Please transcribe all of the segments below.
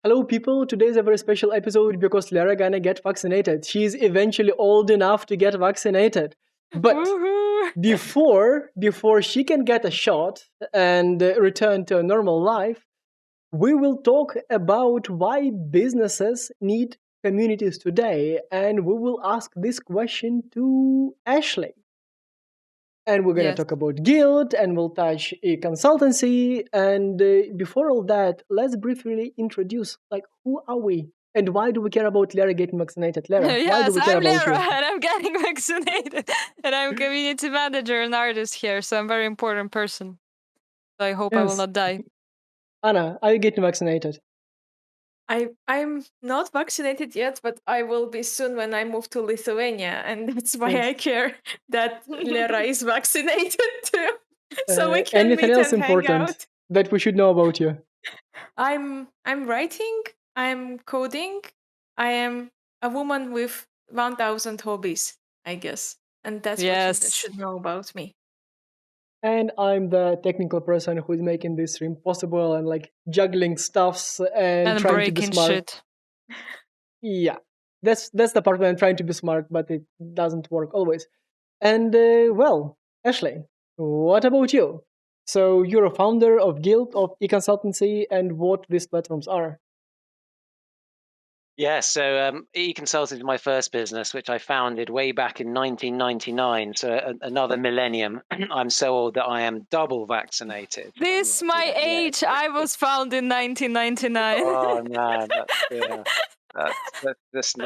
Hello, people. Today is a very special episode because Lara gonna get vaccinated. She's eventually old enough to get vaccinated. But Woohoo! before she can get a shot and return to a normal life, we will talk about why businesses need communities today, and we will ask this question to Ashley. And we're going to Yes. talk about guild, and we'll touch a consultancy. And before all that, let's briefly introduce, like, who are we and why do we care about Lara getting vaccinated? Lara, why do Yes, we care I'm about Lara you? and I'm getting vaccinated. And I'm community manager and artist here, so I'm a very important person. So I hope I will Yes. not die. Anna, are you getting vaccinated? I'm not vaccinated yet, but I will be soon when I move to Lithuania, and that's why Yes. I care that Lera is vaccinated too, so we can Anything meet else and hang important out. that we should know about you? I'm writing, I'm coding, I am a woman with 1,000 hobbies, I guess, and that's what you Yes. should know about me. And I'm the technical person who's making this stream possible and like juggling stuffs and And trying to be breaking smart. shit. Yeah, that's the part where I'm trying to be smart, but it doesn't work always. And well, Ashley, what about you? So you're a founder of Guild of e-consultancy, and what these platforms are? Yeah, so eConsult is my first business, which I founded way back in 1999. So another millennium. I'm so old that I am double vaccinated. This my age. I was found in 1999. Oh man, that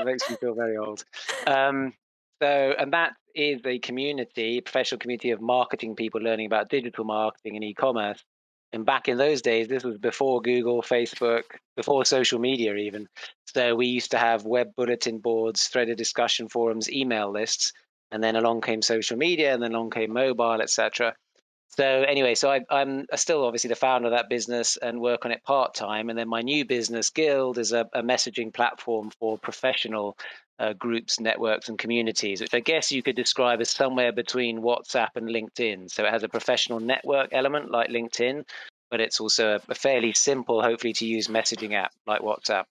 makes me feel very old. And that is a community, professional community of marketing people learning about digital marketing and e-commerce. And back in those days, this was before Google, Facebook, before social media even. So we used to have web bulletin boards, threaded discussion forums, email lists, and then along came social media, and then along came mobile, etc. So anyway, so I'm still obviously the founder of that business and work on it part time. And then my new business, Guild, is a messaging platform for professional groups, networks, and communities, which I guess you could describe as somewhere between WhatsApp and LinkedIn. So it has a professional network element like LinkedIn, but it's also a fairly simple, hopefully to use messaging app like WhatsApp.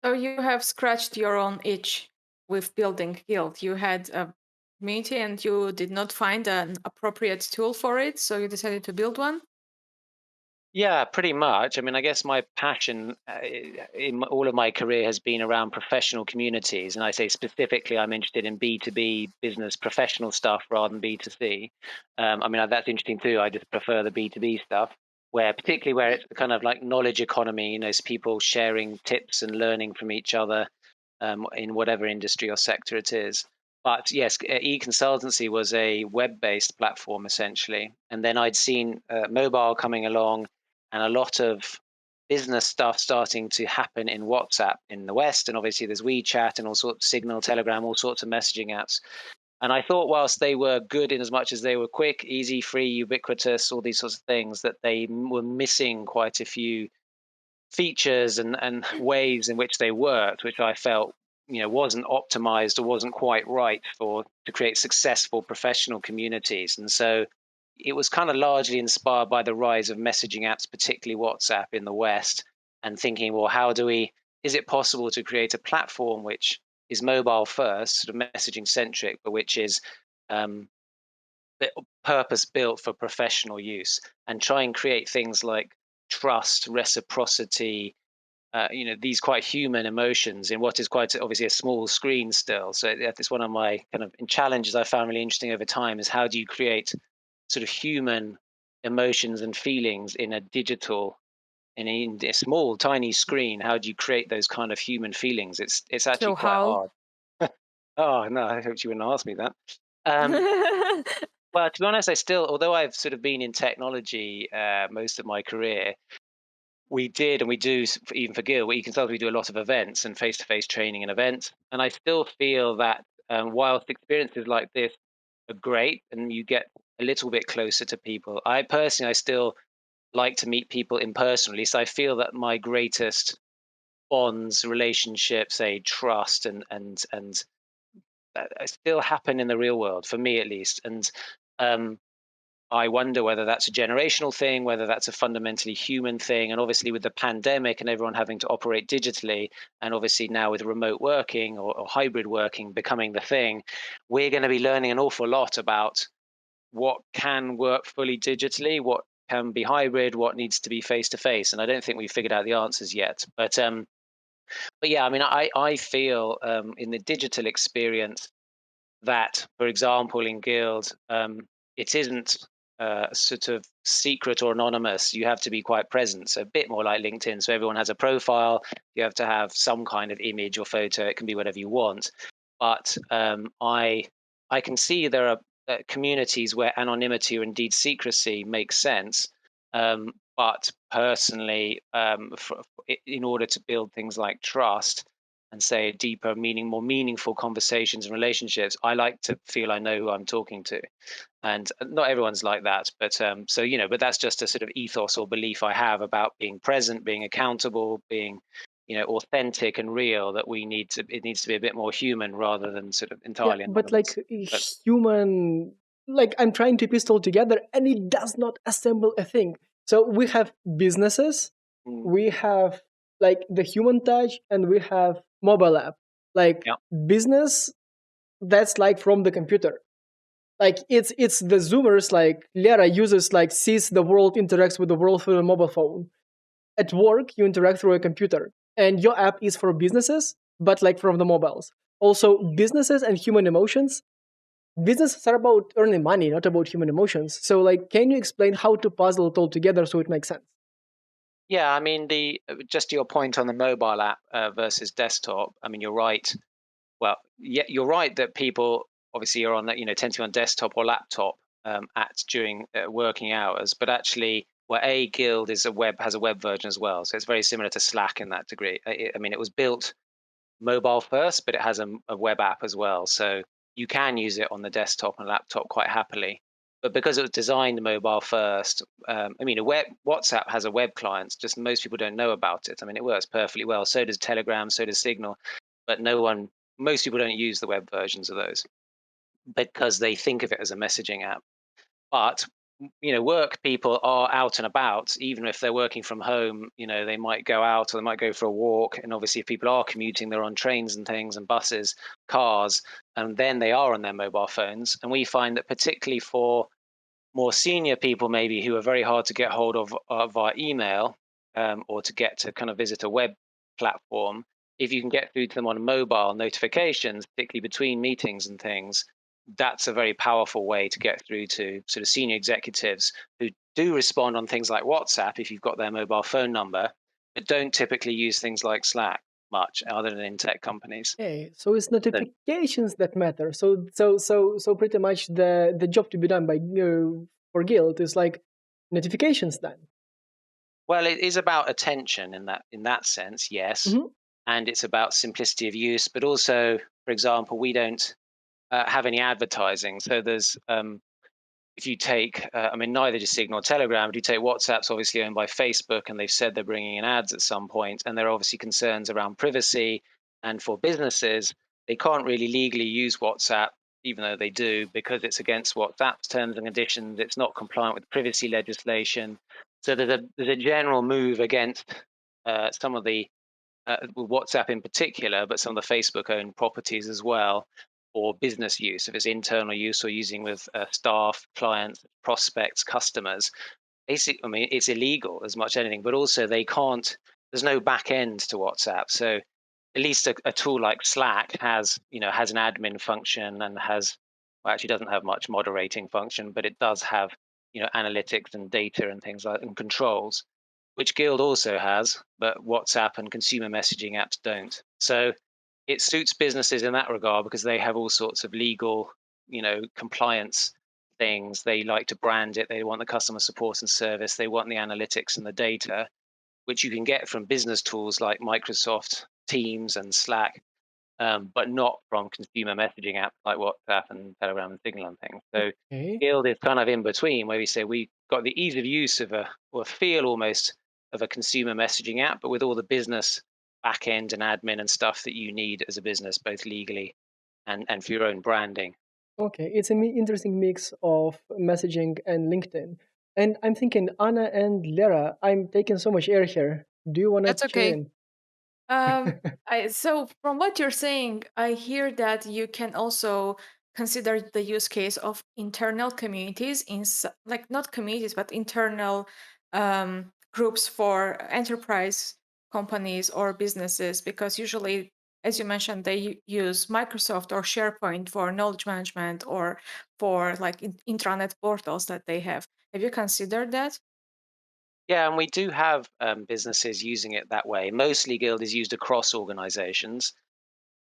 So you have scratched your own itch with building Guild. You had a community and you did not find an appropriate tool for it, so you decided to build one. Yeah, pretty much. I mean, I guess my passion in all of my career has been around professional communities. And I say specifically, I'm interested in B2B business professional stuff rather than B2C. I mean, that's interesting too. I just prefer the B2B stuff, particularly where it's the kind of like knowledge economy, it's people sharing tips and learning from each other in whatever industry or sector it is. But yes, e-consultancy was a web-based platform essentially. And then I'd seen mobile coming along and a lot of business stuff starting to happen in WhatsApp in the West. And obviously there's WeChat and all sorts, Signal, Telegram, all sorts of messaging apps. And I thought whilst they were good in as much as they were quick, easy, free, ubiquitous, all these sorts of things, that they were missing quite a few features and ways in which they worked, which I felt wasn't optimized or wasn't quite right to create successful professional communities. And so it was kind of largely inspired by the rise of messaging apps, particularly WhatsApp in the West, and thinking, well, is it possible to create a platform which is mobile first, sort of messaging centric, but which is purpose built for professional use, and try and create things like trust, reciprocity, these quite human emotions in what is quite obviously a small screen still. So that's one of my kind of challenges I found really interesting over time, is how do you create sort of human emotions and feelings in a small tiny screen? How do you create those kind of human feelings? It's actually So quite how? hard. Oh no, I hope you wouldn't ask me that. Well, to be honest, although I've sort of been in technology most of my career, we did and we do, even for Guild, you can tell we do a lot of events and face-to-face training and events. And I still feel that whilst experiences like this are great and you get a little bit closer to people, I still like to meet people in person. At least I feel that my greatest bonds, relationships, say trust and still happen in the real world, for me at least. And I wonder whether that's a generational thing, whether that's a fundamentally human thing. And obviously, with the pandemic and everyone having to operate digitally, and obviously now with remote working or hybrid working becoming the thing, we're going to be learning an awful lot about what can work fully digitally, what can be hybrid, what needs to be face to face. And I don't think we've figured out the answers yet. But yeah, I mean, I feel in the digital experience that, for example, in Guild, it isn't sort of secret or anonymous. You have to be quite present, so a bit more like LinkedIn. So everyone has a profile. You have to have some kind of image or photo. It can be whatever you want. But I can see there are communities where anonymity or indeed secrecy makes sense. But personally, in order to build things like trust and say deeper, more meaningful conversations and relationships, I like to feel I know who I'm talking to. And not everyone's like that, but so but that's just a sort of ethos or belief I have about being present, being accountable, being authentic and real. That it needs to be a bit more human rather than sort of Yeah, entirely but like anonymous. But human, like I'm trying to piece it all together, and it does not assemble a thing. So we have businesses, mm, we have like the human touch, and we have mobile app. Like yeah, business, that's like from the computer. Like it's the Zoomers, like Lera uses, like sees the world, interacts with the world through a mobile phone. At work, you interact through a computer, and your app is for businesses, but like from the mobiles. Also, businesses and human emotions. Businesses are about earning money, not about human emotions. So, like, can you explain how to puzzle it all together so it makes sense? yeah. I mean, the just your point on the mobile app versus desktop. I mean, you're right. Well, yeah, you're right that people obviously are on that, tend to be on desktop or laptop during working hours. But actually, well, Guild has a web version as well, so it's very similar to Slack in that degree. I mean, it was built mobile first, but it has a web app as well, so you can use it on the desktop and laptop quite happily. But because it was designed mobile first, I mean, WhatsApp has a web client. Just most people don't know about it. I mean, it works perfectly well. So does Telegram. So does Signal. But most people don't use the web versions of those because they think of it as a messaging app. But work people are out and about, even if they're working from home. They might go out or they might go for a walk. And obviously, if people are commuting, they're on trains and things and buses, cars, and then they are on their mobile phones. And we find that particularly for more senior people, maybe who are very hard to get hold of via email or to get to kind of visit a web platform, if you can get through to them on mobile notifications, particularly between meetings and things, that's a very powerful way to get through to sort of senior executives who do respond on things like WhatsApp if you've got their mobile phone number, but don't typically use things like Slack much other than in tech companies. Okay, so it's So, notifications that matter. So pretty much the job to be done by for Guild is like notifications then. well, it is about attention in that sense, yes, Hmm. and it's about simplicity of use, but also, for example, we don't have any advertising. So there's if you take, I mean, neither does Signal or Telegram, but you take WhatsApp's obviously owned by Facebook, and they've said they're bringing in ads at some point, and there are obviously concerns around privacy. And for businesses, they can't really legally use WhatsApp, even though they do, because it's against WhatsApp's terms and conditions. It's not compliant with privacy legislation. So there's a general move against some of the WhatsApp in particular, but some of the Facebook-owned properties as well, or business use, if it's internal use or using with staff, clients, prospects, customers. Basically, I mean, it's illegal as much as anything, but also they can't. There's no back end to WhatsApp, so at least a tool like Slack has an admin function and actually doesn't have much moderating function, but it does have analytics and data and things like and controls, which Guild also has, but WhatsApp and consumer messaging apps don't. So it suits businesses in that regard because they have all sorts of legal, compliance things. They like to brand it. They want the customer support and service. They want the analytics and the data, which you can get from business tools like Microsoft Teams and Slack, but not from consumer messaging apps like WhatsApp and Telegram and Signal and things. So Okay. Guild is kind of in between, where we say we got the ease of use or a feel almost of a consumer messaging app, but with all the business back end and admin and stuff that you need as a business, both legally and for your own branding. Okay, it's an interesting mix of messaging and LinkedIn. And I'm thinking, Anna and Lera, I'm taking so much air here. Do you want to That's chime okay. in? So from what you're saying, I hear that you can also consider the use case of internal communities like not communities, but internal groups for enterprise companies or businesses, because usually, as you mentioned, they use Microsoft or SharePoint for knowledge management or for like intranet portals that they have. Have you considered that? Yeah, and we do have businesses using it that way. Mostly Guild is used across organizations,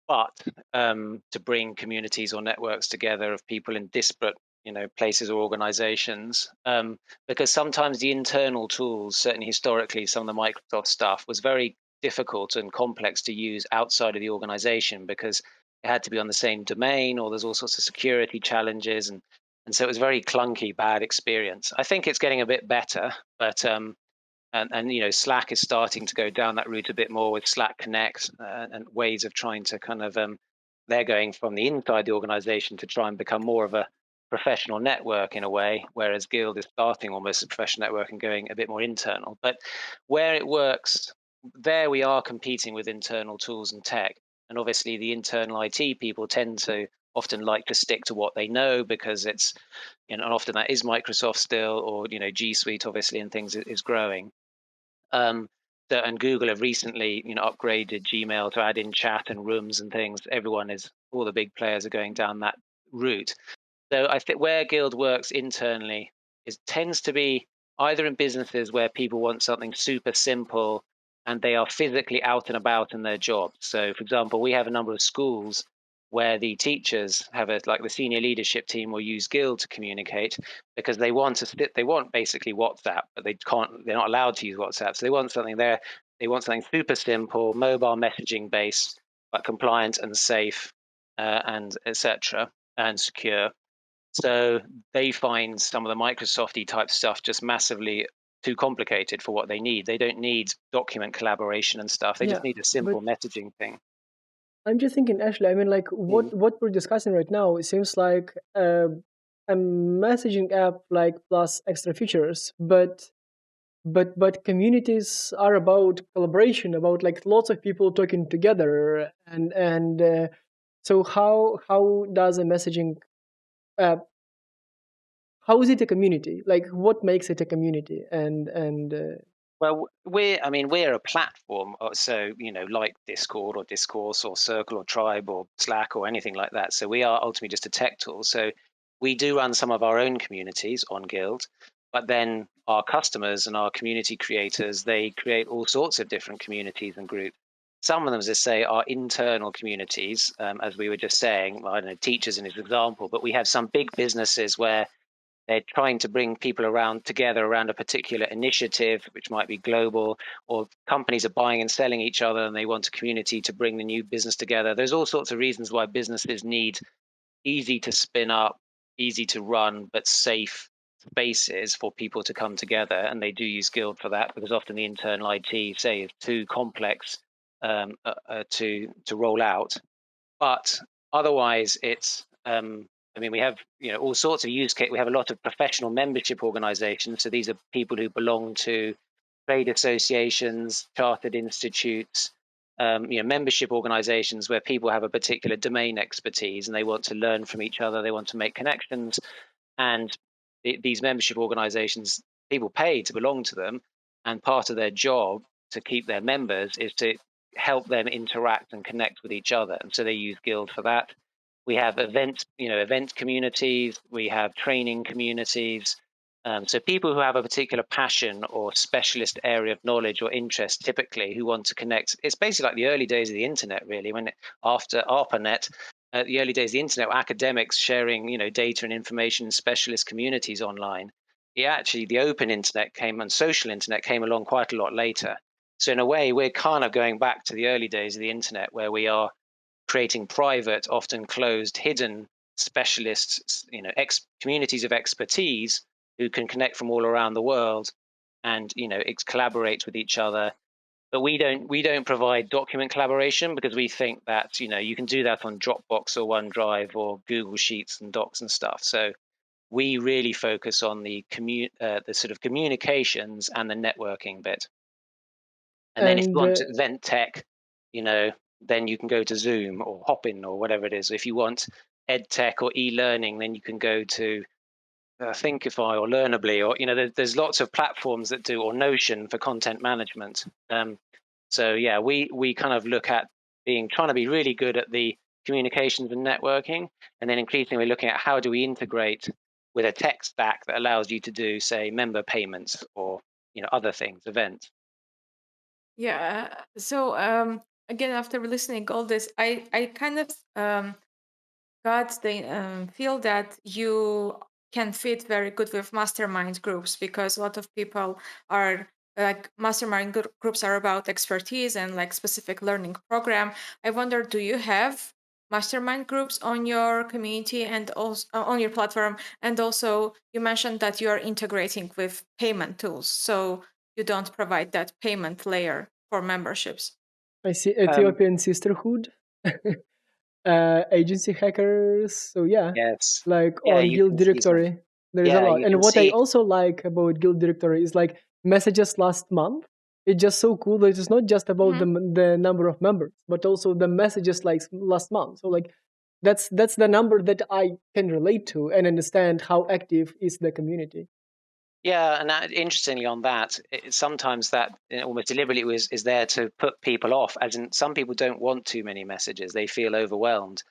but to bring communities or networks together of people in disparate, places or organizations. Because sometimes the internal tools, certainly historically, some of the Microsoft stuff was very difficult and complex to use outside of the organization because it had to be on the same domain, or there's all sorts of security challenges, and so it was very clunky, bad experience. I think it's getting a bit better, but and Slack is starting to go down that route a bit more with Slack Connect, and ways of trying to kind of they're going from the inside the organization to try and become more of a professional network in a way, whereas Guild is starting almost a professional network and going a bit more internal. But where it works, there we are competing with internal tools and tech, and obviously the internal IT people tend to often like to stick to what they know because it's, and often that is Microsoft still, or G Suite obviously, and things is growing. um, and Google have recently, upgraded Gmail to add in chat and rooms and things. All the big players are going down that route. So I think where Guild works internally tends to be either in businesses where people want something super simple and they are physically out and about in their jobs. So, for example, we have a number of schools where the teachers have like the senior leadership team will use Guild to communicate because they want basically WhatsApp, but they're not allowed to use WhatsApp. So they want something super simple, mobile messaging based, but compliant and safe, and etc. and secure. So they find some of the Microsofty type stuff just massively too complicated for what they need. They don't need document collaboration and stuff. They Yeah, just need a but simple messaging thing. I'm just thinking, Ashley, I mean, like, Mm. what we're discussing right now, it seems like a messaging app, like, plus extra features, but communities are about collaboration, about like lots of people talking together, and so how does a messaging app, how is it a community? Like, what makes it a community? And Well, we're a platform, so like Discord or Discourse or Circle or Tribe or Slack or anything like that. So we are ultimately just a tech tool. So we do run some of our own communities on Guild, but then our customers and our community creators, they create all sorts of different communities and groups. Some of them, as I say, are internal communities, as we were just saying. I don't know, teachers in his example, but we have some big businesses where they're trying to bring people around together around a particular initiative, which might be global, or companies are buying and selling each other and they want a community to bring the new business together. There's all sorts of reasons why businesses need easy to spin up, easy to run, but safe spaces for people to come together. And they do use Guild for that because often the internal IT, say, is too complex to roll out. But otherwise, it's we have all sorts of use case. We have a lot of professional membership organizations. So these are people who belong to trade associations, chartered institutes, membership organizations where people have a particular domain expertise and they want to learn from each other. They want to make connections, and these membership organizations, people pay to belong to them, and part of their job to keep their members is to help them interact and connect with each other, and so they use Guild for that. We have event communities, we have training communities. So people who have a particular passion or specialist area of knowledge or interest, typically, who want to connect. It's basically like the early days of the internet, really, after ARPANET, the early days of the internet, were academics sharing, data and information in specialist communities online. The open internet came, and social internet came along quite a lot later. So in a way, we're kind of going back to the early days of the internet, where we are creating private, often closed, hidden specialists, communities of expertise who can connect from all around the world and collaborate with each other. But we don't provide document collaboration because we think that you can do that on Dropbox or OneDrive or Google Sheets and Docs and stuff. So we really focus on the sort of communications and the networking bit. And then if you And want event tech, then you can go to Zoom or Hopin or whatever it is. If you want ed tech or e-learning, then you can go to Thinkify or Learnably, or there's lots of platforms that do, or Notion for content management. So yeah, we kind of look at trying to be really good at the communications and networking, and then increasingly looking at how do we integrate with a tech stack that allows you to do, say, member payments or other things, events. Yeah. So again, after listening all this, I kind of got the feel that you can fit very good with mastermind groups, because a lot of people are like mastermind groups are about expertise and like specific learning program. I wonder, do you have mastermind groups on your community and also on your platform? And also, you mentioned that you are integrating with payment tools, so you don't provide that payment layer for memberships. I see Um, Ethiopian Sisterhood, agency hackers. So yeah, yes, like yeah, or you Guild can see some. Directory. There is a Yeah, lot. you And can what I see. also like about Guild Directory is like messages last month. It's just so cool that it's not just about Mhm. the number of members, but also the messages like last month. So like that's the number that I can relate to and understand how active is the community. Yeah, and interestingly on that, sometimes that almost deliberately is there to put people off, as in some people don't want too many messages, they feel overwhelmed.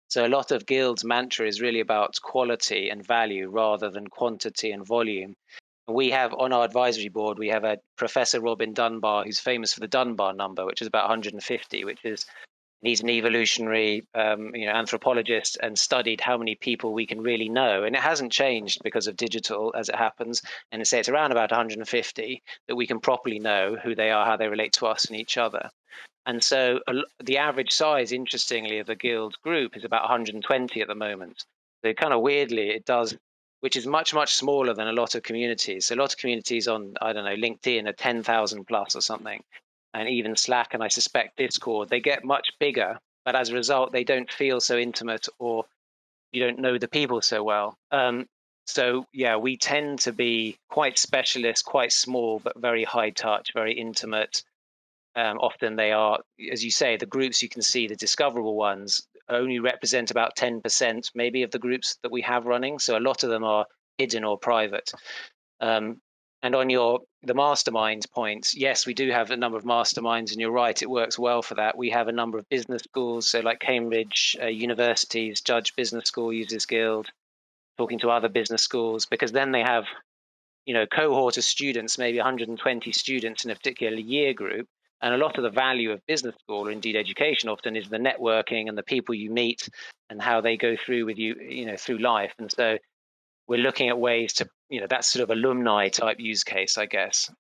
So a lot of Guild's mantra is really about quality and value rather than quantity and volume. We have on our advisory board, we have a Professor Robin Dunbar, who's famous for the Dunbar number, which is about 150, which is he's an evolutionary anthropologist and studied how many people we can really know, and it hasn't changed because of digital as it happens, and say it's around about 150 that we can properly know who they are, how they relate to us and each other. And so the average size, interestingly, of the guild group is about 120 at the moment. So kind of weirdly it does, which is much smaller than a lot of communities. So a lot of communities on, I don't know, LinkedIn are 10,000 plus or something, and even Slack and I suspect Discord, they get much bigger, but as a result, they don't feel so intimate, or you don't know the people so well. So yeah, we tend to be quite specialist, quite small, but very high touch, very intimate. Often they are, as you say, the groups you can see, the discoverable ones, only represent about 10% maybe of the groups that we have running. So a lot of them are hidden or private. Um, and on the mastermind point, yes, we do have a number of masterminds, and you're right, it works well for that. We have a number of business schools, so like Cambridge University's Judge Business School uses Guild, talking to other business schools, because then they have cohort of students, maybe 120 students in a particular year group. And a lot of the value of business school, or indeed education, often is the networking and the people you meet and how they go through with you, through life. And so we're looking at ways to, that sort of alumni type use case, I guess,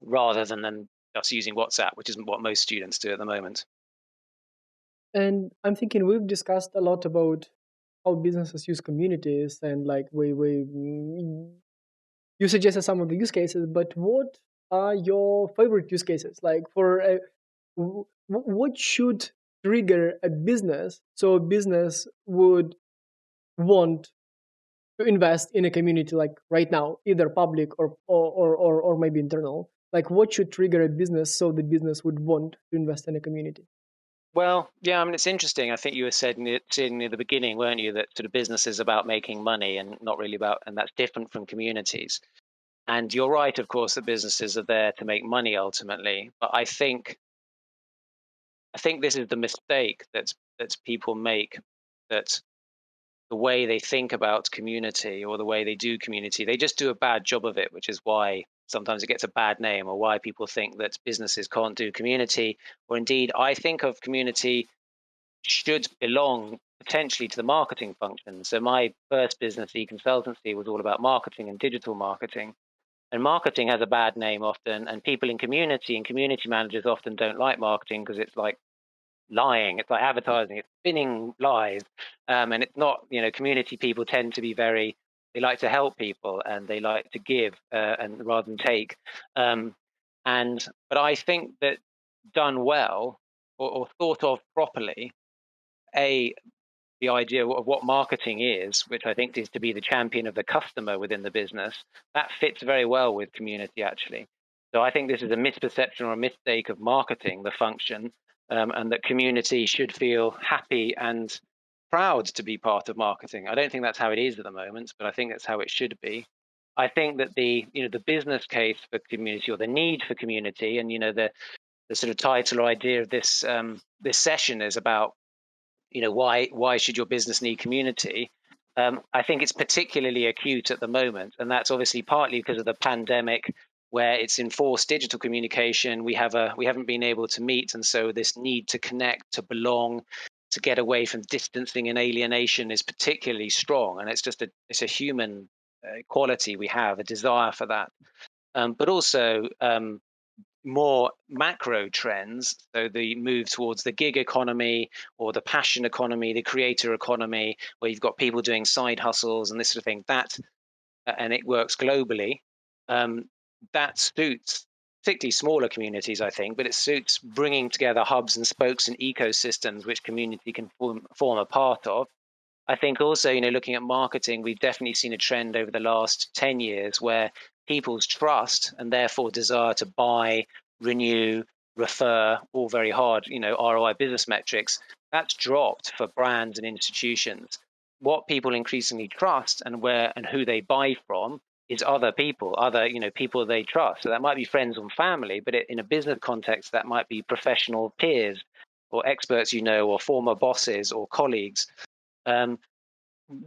rather than just using WhatsApp, which isn't what most students do at the moment. And I'm thinking we've discussed a lot about how businesses use communities and like you suggested some of the use cases, but what are your favorite use cases? Like what should trigger a business so a business would want to invest in a community like right now, either public or maybe internal? Like what should trigger a business so the business would want to invest in a community? Well, yeah, I mean, it's interesting. I think you were saying near the beginning, weren't you, that sort of business is about making money and not really about, and that's different from communities. And you're right, of course, that businesses are there to make money ultimately. But I think this is the mistake that people make, that the way they think about community or the way they do community, they just do a bad job of it, which is why sometimes it gets a bad name, or why people think that businesses can't do community. Or indeed, I think of community should belong potentially to the marketing function. So my first business, e-consultancy, was all about marketing and digital marketing. And marketing has a bad name often, and people in community and community managers often don't like marketing because it's like lying. It's like advertising. It's spinning lies, and it's not. Community people tend to be they like to help people and they like to give and rather than take. Um, But I think that done well or thought of properly, the idea of what marketing is, which I think is to be the champion of the customer within the business, that fits very well with community, actually. So I think this is a misperception or a mistake of marketing, the function, and that community should feel happy and proud to be part of marketing. I don't think that's how it is at the moment, but I think that's how it should be. I think that the business case for community or the need for community, and the sort of title or idea of this session is about why should your business need community. I think it's particularly acute at the moment, and that's obviously partly because of the pandemic, where it's enforced digital communication. We haven't been able to meet, and so this need to connect, to belong, to get away from distancing and alienation is particularly strong, and it's a human quality we have, a desire for that. But also more macro trends, so the move towards the gig economy or the passion economy, the creator economy, where you've got people doing side hustles and this sort of thing, and it works globally. That suits particularly smaller communities, I think, but it suits bringing together hubs and spokes and ecosystems which community can form a part of. I think also, looking at marketing, we've definitely seen a trend over the last 10 years where people's trust and therefore desire to buy, renew, refer, all very hard, ROI business metrics, that's dropped for brands and institutions. What people increasingly trust and where and who they buy from is other people, people they trust. So that might be friends and family, but in a business context, that might be professional peers or experts, or former bosses or colleagues. Um,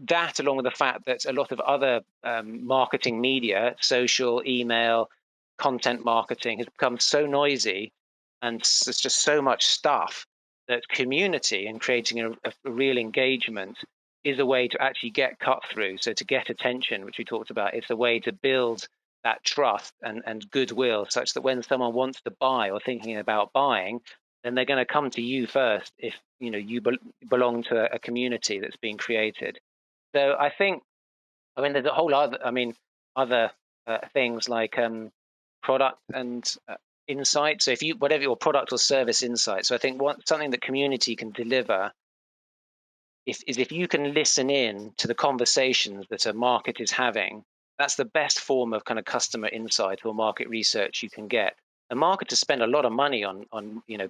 that, along with the fact that a lot of other marketing media, social, email, content marketing has become so noisy, and there's just so much stuff, that community and creating a real engagement is a way to actually get cut through. So to get attention, which we talked about, it's a way to build that trust and goodwill, such that when someone wants to buy or thinking about buying, then they're going to come to you first if you belong to a community that's being created. So I think, there's a whole other things like product and insight. So whatever your product or service insight. So I think something that community can deliver if you can listen in to the conversations that a market is having. That's the best form of kind of customer insight or market research you can get. And marketers spend a lot of money on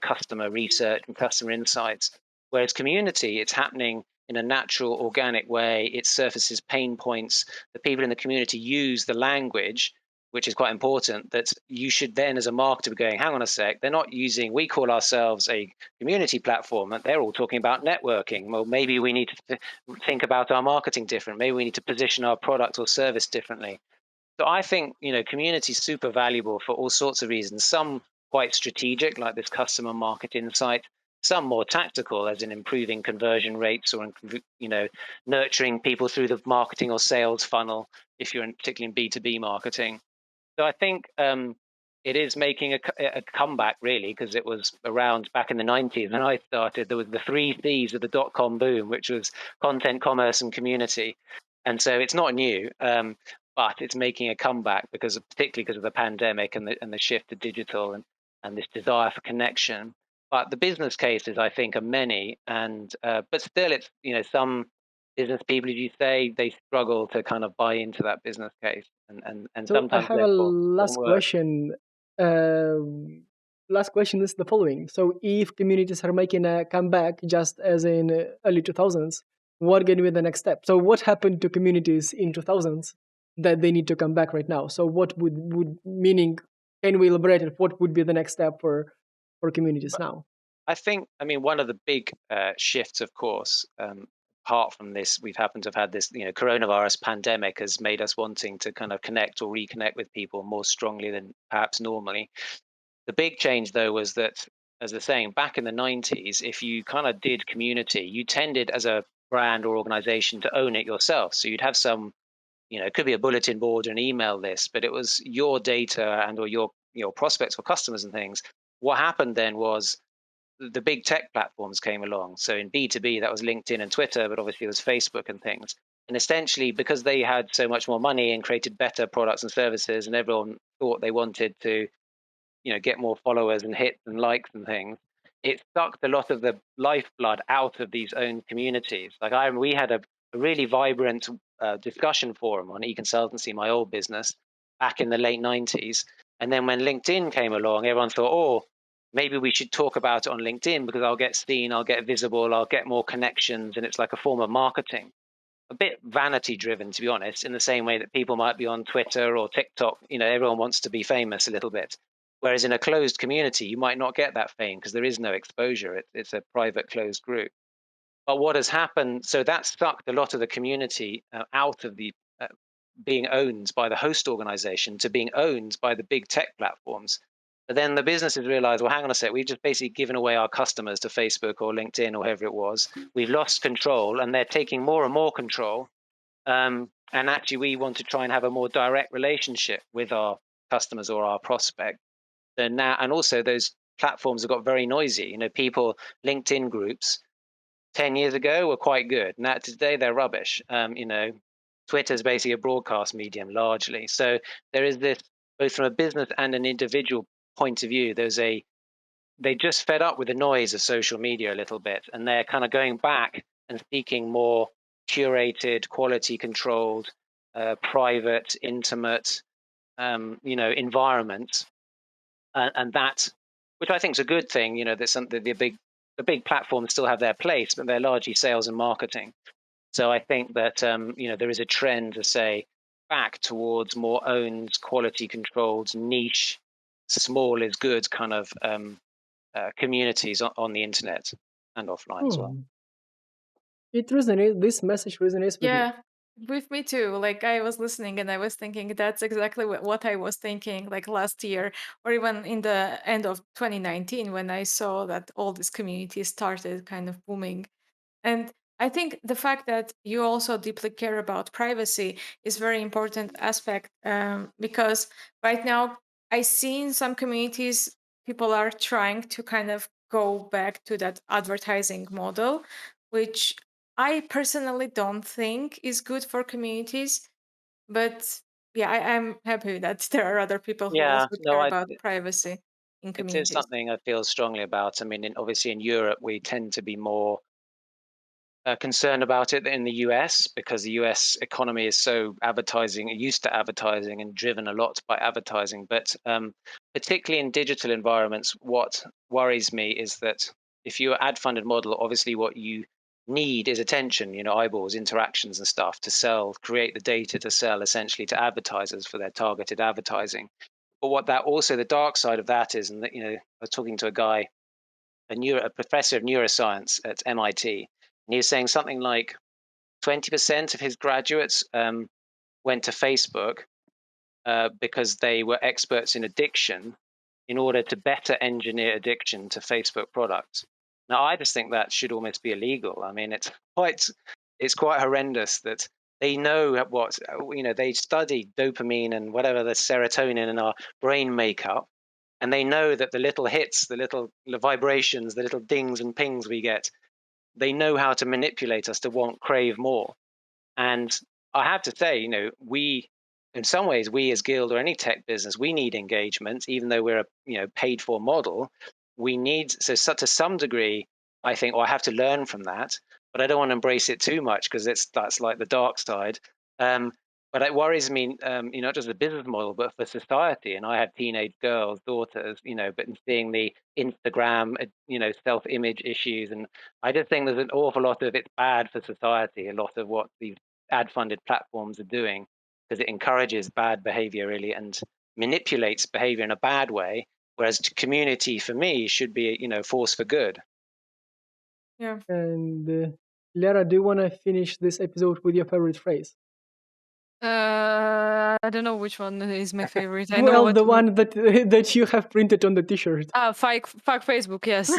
customer research and customer insights, whereas community, it's happening in a natural, organic way. It surfaces pain points. The people in the community use the language, which is quite important, that you should then, as a marketer, be going, hang on a sec, they're not using, we call ourselves a community platform, and they're all talking about networking. Well, maybe we need to think about our marketing different. Maybe we need to position our product or service differently. So I think, community is super valuable for all sorts of reasons. Some quite strategic, like this customer market insight. Some more tactical, as in improving conversion rates or, nurturing people through the marketing or sales funnel, if you're particularly in B2B marketing. So I think it is making a comeback, really, because it was around back in the 90s when I started. There was the 3 Cs of the dot-com boom, which was content, commerce, and community. And so it's not new, but it's making a comeback particularly because of the pandemic and the shift to digital and this desire for connection. But the business cases, I think, are many, and but still, it's some business people, as you say, they struggle to kind of buy into that business case, and So I sometimes have a therefore doesn't last work. question. Last question is the following. So if communities are making a comeback just as in early 2000s, what going to be the next step? So what happened to communities in 2000s that they need to come back right now? So what would meaning, can we elaborate on what would be the next step for communities now? I think, one of the big shifts, of course, apart from this, we've happened to have had this, coronavirus pandemic has made us wanting to kind of connect or reconnect with people more strongly than perhaps normally. The big change, though, was that, as they're saying, back in the 90s, if you kind of did community, you tended as a brand or organization to own it yourself. So you'd have some, it could be a bulletin board or an email list, but it was your data and or your prospects or customers and things. What happened then was the big tech platforms came along. So in B2B, that was LinkedIn and Twitter, but obviously it was Facebook and things. And essentially, because they had so much more money and created better products and services, and everyone thought they wanted to get more followers and hits and likes and things. It sucked a lot of the lifeblood out of these own communities. Like we had a really vibrant discussion forum on e-consultancy, my old business, back in the late 90s. And then when LinkedIn came along, everyone thought, oh, maybe we should talk about it on LinkedIn because I'll get seen, I'll get visible, I'll get more connections, and it's like a form of marketing. A bit vanity driven, to be honest, in the same way that people might be on Twitter or TikTok. Everyone wants to be famous a little bit. Whereas in a closed community, you might not get that fame because there is no exposure. It's a private, closed group. But what has happened, so that sucked a lot of the community out of the being owned by the host organization to being owned by the big tech platforms. But then the businesses realized, well, hang on a sec, we've just basically given away our customers to Facebook or LinkedIn or whoever it was. We've lost control and they're taking more and more control. And actually, we want to try and have a more direct relationship with our customers or our prospect. So now, and also those platforms have got very noisy. People, LinkedIn groups 10 years ago were quite good. Now today they're rubbish. Twitter is basically a broadcast medium largely. So there is this, both from a business and an individual point of view, they just fed up with the noise of social media a little bit, and they're kind of going back and seeking more curated, quality controlled, private, intimate, environment, and that, which I think is a good thing. There's something the big platforms still have their place, but they're largely sales and marketing. So I think that there is a trend to say back towards more owned, quality controlled, niche, small is good kind of communities on the internet and offline as well. It resonates. This message resonates with me. Yeah, with me too. Like I was listening and I was thinking that's exactly what I was thinking like last year or even in the end of 2019 when I saw that all these communities started kind of booming. And I think the fact that you also deeply care about privacy is very important aspect because right now I see in some communities people are trying to kind of go back to that advertising model, which I personally don't think is good for communities. But yeah, I'm happy that there are other people who Yeah, also no, care about privacy in it is communities. something I feel strongly about. I mean, obviously in Europe, we tend to be more concerned about it in the US because the US economy is so used to advertising and driven a lot by advertising. But particularly in digital environments, what worries me is that if you're ad funded model, obviously what you need is attention, eyeballs, interactions and stuff to sell, create the data to sell essentially to advertisers for their targeted advertising. But what that also, the dark side of that is, and that, I was talking to a guy, a professor of neuroscience at MIT, and he was saying something like 20% of his graduates went to Facebook because they were experts in addiction in order to better engineer addiction to Facebook products. Now, I just think that should almost be illegal. I mean, it's quite horrendous that they know what, they study dopamine and whatever the serotonin in our brain makeup, and they know that the little hits, the vibrations, the little dings and pings we get, they know how to manipulate us to crave more. And I have to say, in some ways, we as Guild or any tech business, we need engagement, even though we're a paid for model. We need, so to some degree, I think, I have to learn from that, but I don't want to embrace it too much because that's like the dark side. But it worries me, not just the business model, but for society. And I have teenage girls, daughters, but in seeing the Instagram, self-image issues, and I just think there's an awful lot of it's bad for society. A lot of what these ad-funded platforms are doing, because it encourages bad behavior really and manipulates behavior in a bad way. Whereas community, for me, should be force for good. Yeah. And Lara, do you want to finish this episode with your favorite phrase? I don't know which one is my favorite. I know Well, what the one that you have printed on the T-shirt. fuck Facebook, yes.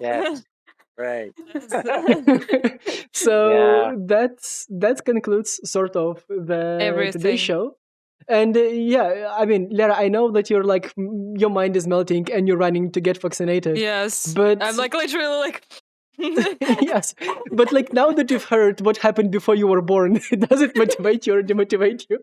Yes, great. So that concludes sort of today's Everything. show. And yeah, I mean, Lara, I know that you're like your mind is melting and you're running to get vaccinated. Yes, but I'm like literally like. yes, but like now that you've heard what happened before you were born, does it motivate you or demotivate you?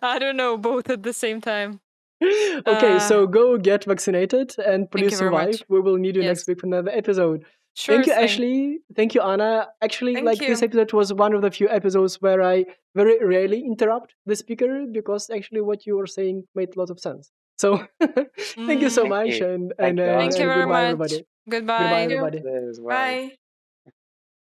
I don't know, both at the same time. Okay, so go get vaccinated and Thank you please very survive. much. We will need you next Yes. week for another episode. Sure Thank you, thing. Ashley. Thank you, Anna. Actually, Thank this you. episode was one of the few episodes where I very rarely interrupt the speaker because actually what you were saying made a lot of sense. So thank you so Mm. much, you. and Thank you, and, Thank you and very goodbye, much. everybody. Goodbye. Goodbye, Thank you. everybody. Cheers, bye. Bye.